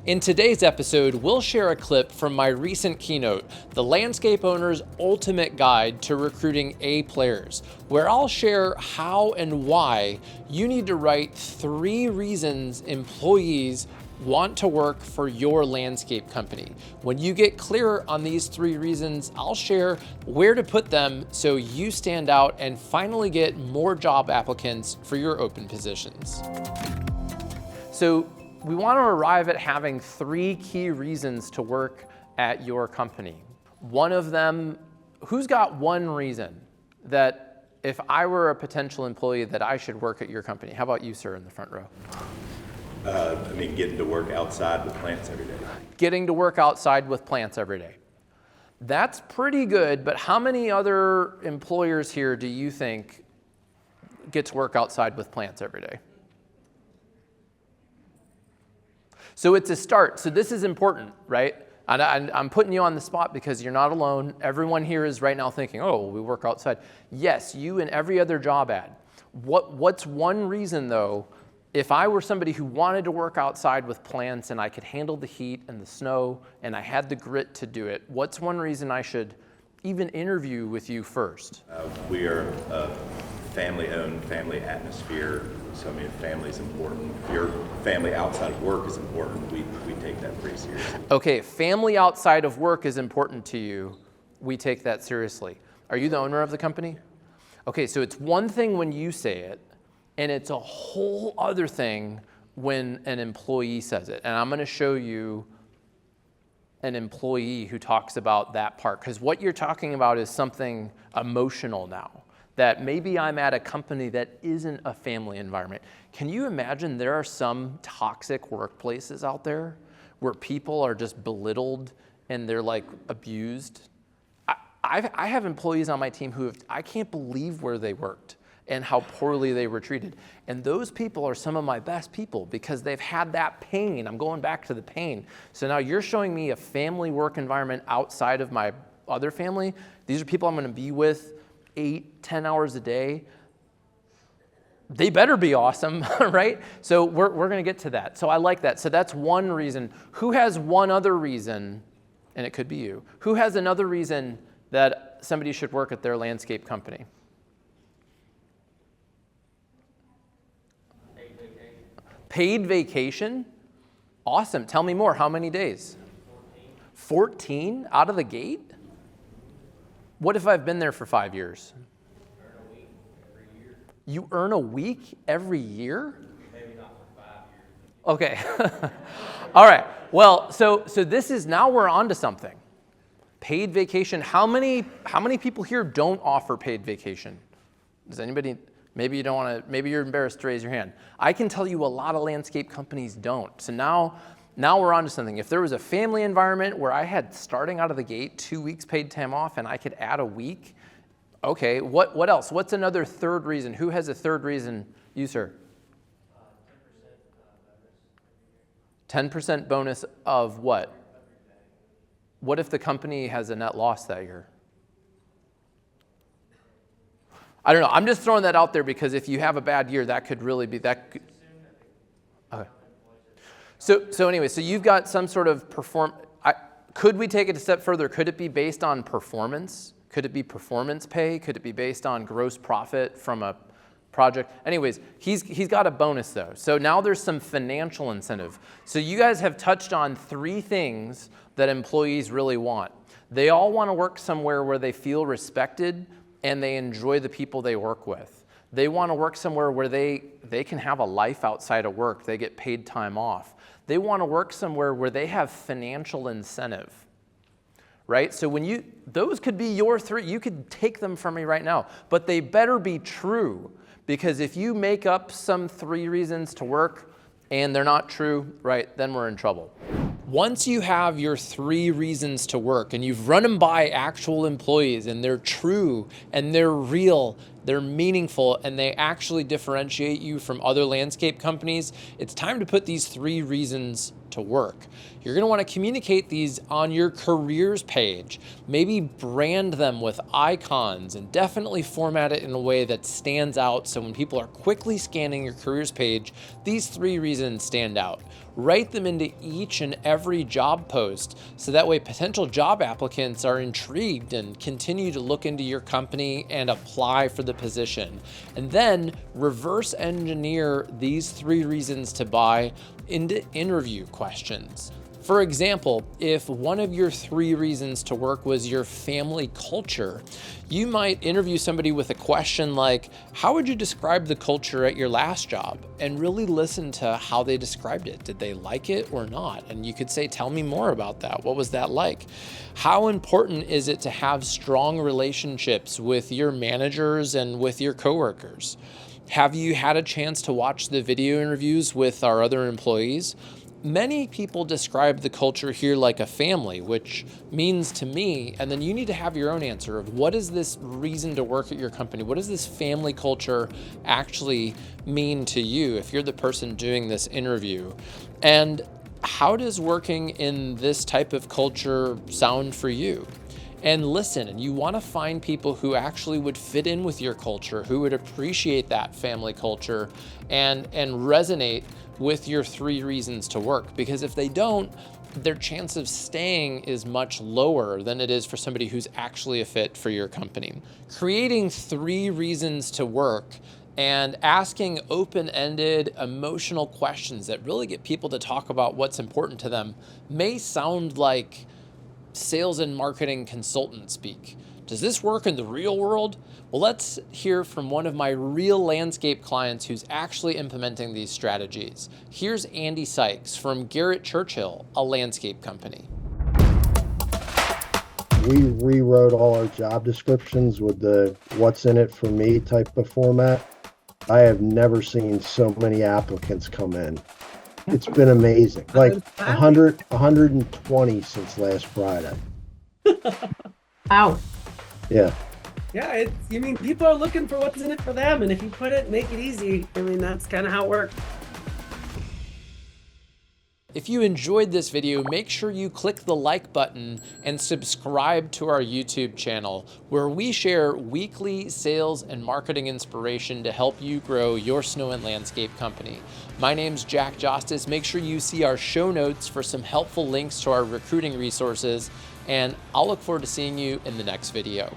In today's episode, we'll share a clip from my recent keynote, The Landscape Owner's Ultimate Guide to Recruiting A Players, where I'll share how and why you need to write 3 reasons employees want to work for your landscape company. When you get clear on these 3 reasons, I'll share where to put them so you stand out and finally get more job applicants for your open positions. So we want to arrive at having 3 key reasons to work at your company. One of them, who's got one reason that if I were a potential employee that I should work at your company? How about you, sir, in the front row? Getting to work outside with plants every day. Getting to work outside with plants every day. That's pretty good, but how many other employers here do you think get to work outside with plants every day? So it's a start. So this is important, right? And I'm putting you on the spot because you're not alone. Everyone here is right now thinking, oh, we work outside. Yes, you and every other job ad. What's one reason, though, if I were somebody who wanted to work outside with plants and I could handle the heat and the snow and I had the grit to do it, what's one reason I should even interview with you first? We are a family-owned, family atmosphere. So, family's important. If your family outside of work is important, we take that pretty seriously. Okay, family outside of work is important to you. We take that seriously. Are you the owner of the company? Okay, so it's one thing when you say it, and it's a whole other thing when an employee says it. And I'm going to show you an employee who talks about that part, because what you're talking about is something emotional now. That maybe I'm at a company that isn't a family environment. Can you imagine there are some toxic workplaces out there where people are just belittled and they're like abused? I have employees on my team who I can't believe where they worked and how poorly they were treated. And those people are some of my best people because they've had that pain. I'm going back to the pain. So now you're showing me a family work environment outside of my other family. These are people I'm going to be with 8-10 hours a day. They better be awesome, right? So we're going to get to that. So I like that. So that's one reason. Who has one other reason, and it could be you, who has another reason that somebody should work at their landscape company? Paid vacation. Paid vacation? Awesome. Tell me more. How many days? 14 out of the gate? What if I've been there for 5 years? Earn a week every year. You earn a week every year? Maybe not for 5 years. Okay. All right. Well, so this is, now we're on to something. Paid vacation. How many people here don't offer paid vacation? Does anybody, maybe you don't want to, maybe you're embarrassed to raise your hand. I can tell you a lot of landscape companies don't. So now we're on to something. If there was a family environment where I had, starting out of the gate, 2 weeks paid time off and I could add a week, okay, what else? What's another third reason? Who has a third reason? You, sir. 10% bonus of what? What if the company has a net loss that year? I don't know. I'm just throwing that out there because if you have a bad year, that could really be, that could, okay. So anyway, so you've got some sort of could we take it a step further? Could it be based on performance? Could it be performance pay? Could it be based on gross profit from a project? Anyways, he's got a bonus though. So now there's some financial incentive. So you guys have touched on 3 things that employees really want. They all want to work somewhere where they feel respected and they enjoy the people they work with. They want to work somewhere where they can have a life outside of work. They get paid time off. They want to work somewhere where they have financial incentive, right? So those could be your 3. You could take them from me right now, but they better be true, because if you make up some 3 reasons to work and they're not true, right, then we're in trouble. Once you have your 3 reasons to work and you've run them by actual employees and they're true and they're real, they're meaningful, and they actually differentiate you from other landscape companies, it's time to put these 3 reasons to work. You're going to want to communicate these on your careers page. Maybe brand them with icons and definitely format it in a way that stands out so when people are quickly scanning your careers page, these 3 reasons stand out. Write them into each and every job post so that way potential job applicants are intrigued and continue to look into your company and apply for the position. And then reverse engineer these 3 reasons to buy into interview questions. For example, if one of your 3 reasons to work was your family culture, you might interview somebody with a question like, how would you describe the culture at your last job? And really listen to how they described it. Did they like it or not? And you could say, tell me more about that. What was that like? How important is it to have strong relationships with your managers and with your coworkers? Have you had a chance to watch the video interviews with our other employees? Many people describe the culture here like a family, which means to me, and then you need to have your own answer of what is this reason to work at your company? What does this family culture actually mean to you if you're the person doing this interview? And how does working in this type of culture sound for you? And listen, and you want to find people who actually would fit in with your culture, who would appreciate that family culture and resonate with your 3 reasons to work. Because if they don't, their chance of staying is much lower than it is for somebody who's actually a fit for your company. Creating 3 reasons to work and asking open-ended emotional questions that really get people to talk about what's important to them may sound like sales and marketing consultant speak. Does this work in the real world? Well, let's hear from one of my real landscape clients who's actually implementing these strategies. Here's Andy Sykes from Garrett Churchill, a landscape company. We rewrote all our job descriptions with the what's in it for me type of format. I have never seen so many applicants come in. It's been amazing. Like 120 since last Friday. Wow. Yeah. Yeah, you mean people are looking for what's in it for them, and if you put it, make it easy. I mean, that's kind of how it works. If you enjoyed this video, make sure you click the like button and subscribe to our YouTube channel, where we share weekly sales and marketing inspiration to help you grow your snow and landscape company. My name's Jack Jostes. Make sure you see our show notes for some helpful links to our recruiting resources, and I'll look forward to seeing you in the next video.